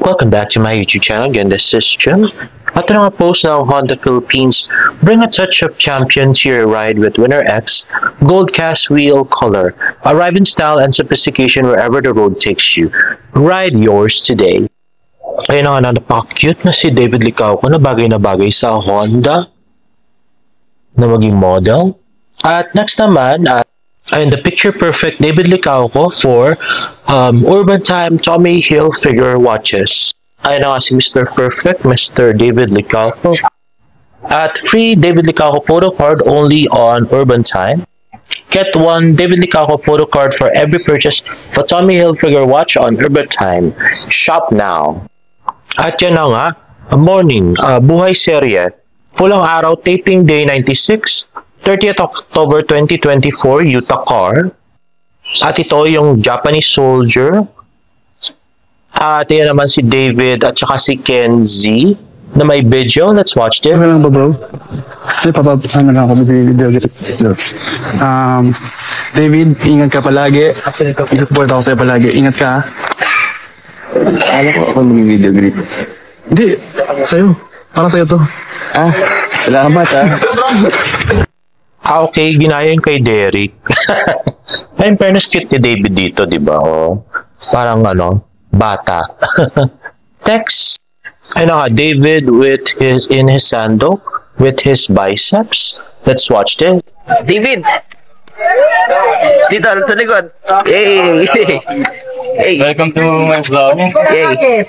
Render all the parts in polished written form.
Welcome back to my YouTube channel. Again, this is Jim. At ito nga post ng Honda Philippines, bring a touch of champion to your ride with Winner X Gold Cast Wheel Color. Arrive in style and sophistication wherever the road takes you. Ride yours today. Ayun na nga, napaka-cute na si David Licauco na bagay sa Honda na maging model. At next naman, ayun, the picture perfect David Licauco for Urban Time Tommy Hilfiger watches. Ayun na nga si Mr. Perfect, Mr. David Licauco. At free David Licauco photo card only on Urban Time. Get one David Licauco photo card for every purchase for Tommy Hilfiger watch on Urban Time. Shop now. At yan na nga, morning, buhay serye. Pulang araw, taping day 96, 30th October 2024, Utah car. At ito yung Japanese soldier. At yan naman si David at saka si Kenzie na may video. Let's watch this. Okay lang ba, bro? Ano lang ako si David, ingat ka palagi. Isusupport ako sa'yo palagi. Ingat ka, ha? Alam ko ako mag-video greet. Hindi, sa'yo. Para sa'yo to. Salamat Okay, ginaya yung kay Derek. Ay, in fairness, cute ni David dito, di ba? Oh, parang bata. Text. David in his sandal with his biceps. Let's watch this. David! Dito, sa likod. Hey! Hey! Welcome to my vlog. Hey!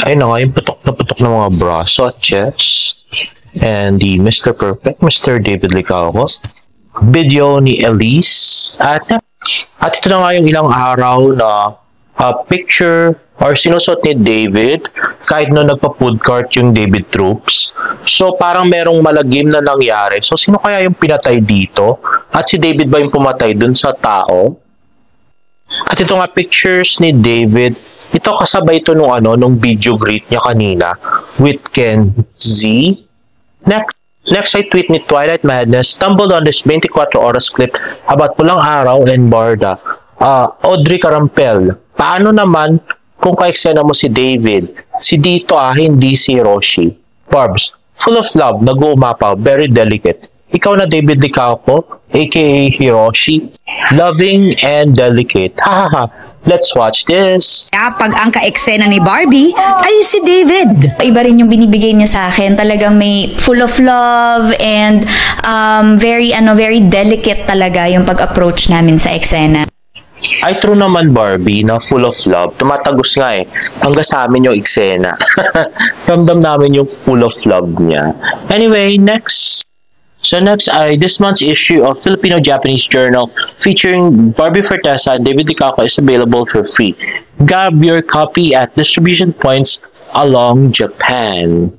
Ayun na nga, yung putok na mga braso at chest. And the Mr. Perfect, Mr. David Licauco. Video ni Elise. At ito na nga yung ilang araw na picture or sinusot ni David kahit no nagpa-food cart yung David Troops. So parang merong malagim na nangyari. So sino kaya yung pinatay dito? At si David ba yung pumatay dun sa tao? At ito nga pictures ni David. Ito kasabay ito nung video greet niya kanina with Kenzie. Next ay tweet ni Twilight Madness, stumbled on this 24 oras clip about Pulang Araw and Barda. Audrey Carampel, paano naman kung ka-eksena mo si David? Si Dito hindi si Roshi. Barbs, full of love, nag-uumapaw, very delicate. Ikaw na David Licauco, aka Hiroshi, loving and delicate. Hahaha, let's watch this. Pag ang ka-eksena ni Barbie ay si David. Iba rin yung binibigay niya sa akin. Talagang may full of love and very delicate talaga yung pag-approach namin sa eksena. Ay, true naman Barbie na full of love. Tumatagos nga hanggang sa amin yung eksena. Ramdam namin yung full of love niya. Anyway, next. So next ay this month's issue of Filipino-Japanese Journal featuring Barbie Fortesa and David Licauco is available for free. Grab your copy at distribution points along Japan.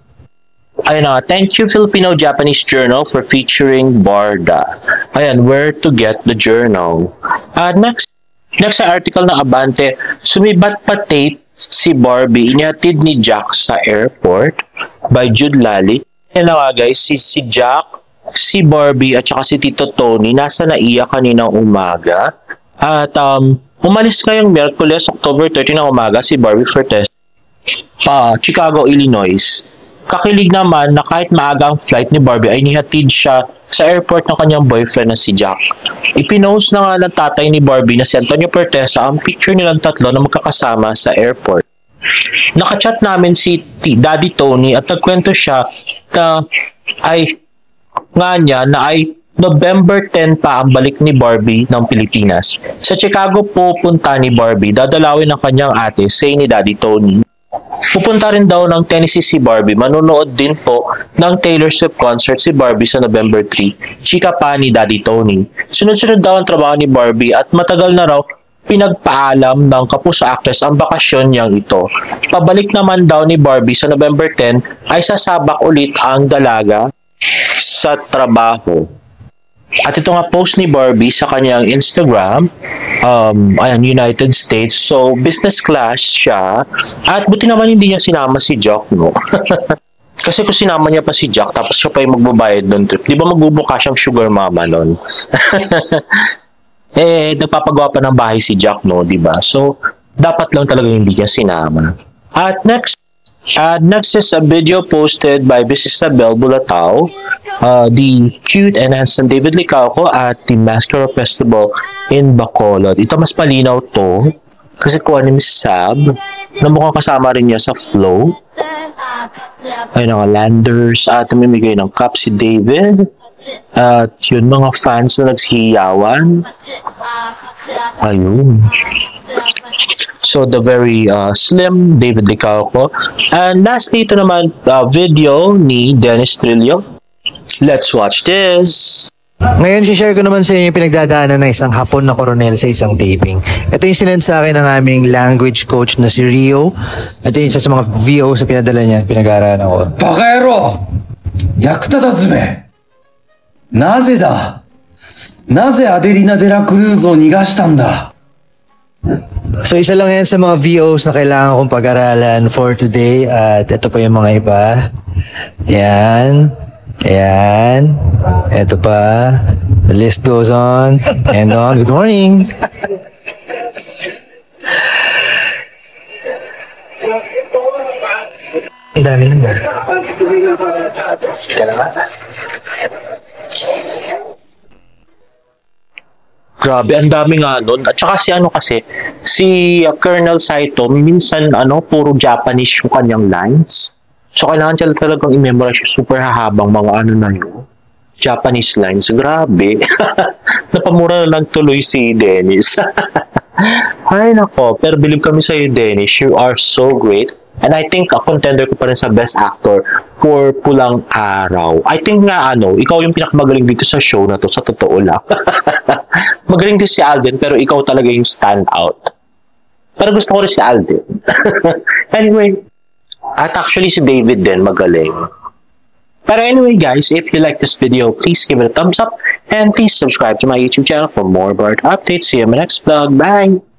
Ayun na, thank you Filipino-Japanese Journal for featuring Barda. Ayan, where to get the journal. Next ay article ng Abante, sumibat pa tape si Barbie, inihatid ni Jack sa airport by Jude Lally. Ayan na nga guys, si Jack, si Barbie at saka si Tito Tony nasa NAIA kaninang umaga. At umalis ngayong Miyerkules, October 30 ng umaga si Barbie Fortesa Chicago, Illinois. Kakilig naman na kahit maaga ang flight ni Barbie ay nihatid siya sa airport ng kanyang boyfriend na si Jack. Ipinost na nga ng tatay ni Barbie na si Antonio Fortesa ang picture nilang tatlo na magkakasama sa airport. Nakachat namin si Daddy Tony at nagkwento siya na November 10 pa ang balik ni Barbie ng Pilipinas. Sa Chicago pupunta ni Barbie, dadalawin ng kanyang ate, say ni Daddy Tony. Pupunta rin daw ng Tennessee si Barbie. Manonood din po ng Taylor Swift concert si Barbie sa November 3. Chika pa ni Daddy Tony. Sunod-sunod daw ang trabaho ni Barbie at matagal na raw pinagpaalam ng kapuso actress ang bakasyon niyang ito. Pabalik naman daw ni Barbie sa November 10 ay sasabak ulit ang dalaga sa trabaho. At ito nga post ni Barbie sa kanyang Instagram, United States. So, business class siya. At buti naman hindi niya sinama si Jack, no? Kasi kung sinama niya pa si Jack, tapos siya pa yung magbabayad ng trip, di ba magbubuka siyang sugar mama nun? Nagpapagawa pa ng bahay si Jack, no? Di ba? So, Dapat lang talaga hindi niya sinama. At next is a video posted by Miss Isabel Bulatao, the cute and handsome David Licauco at the Mascara Festival in Bacolod. Ito mas malinaw to kasi kuha ni Miss Sab na mukhang kasama rin niya sa flow. Ay mga landers at namimigay ng cup si David. At yun mga fans na nagsihiyawan. Ayun. So the very slim David Licauco. And lastly, ito naman video ni Dennis Trillo. Let's watch this. Ngayon, share ko naman sa inyo yung pinagdadaanan ng isang Hapon na koronel sa isang taping. Ito yung sinend sa akin ng aming language coach na si Rio. Ito yung isa sa mga VO sa pinadala niya, pinag-aaralan ako. Bakaero! Yakuta zume! Naze da? Naze Adelina de la Cruz o nigashita da? So isa lang yan sa mga VOs na kailangan kong pag-aralan for today. At ito pa yung mga iba. Yan. Ayan. Ito pa. The list goes on and on. Good morning. Ang dami na ba? Grabe, ang dami nga nun. At saka si Colonel Saito, minsan puro Japanese yung kanyang lines. So, kailangan siya talagang i-memorize yung super hahabang mga na yun. Japanese lines. Grabe. Napamura na lang tuloy si Dennis. Ay, nako. Pero believe kami sa'yo, Dennis. You are so great. And I think contender ko pa rin sa Best Actor for Pulang Araw. I think nga, ikaw yung pinakamagaling dito sa show na to, sa totoo lang. Magaling din si Alden, pero ikaw talaga yung stand out. Pero gusto ko rin si Alden. Anyway, at actually si David din magaling. But anyway guys, if you like this video, please give it a thumbs up and please subscribe to my YouTube channel for more about updates. See you in my next vlog. Bye!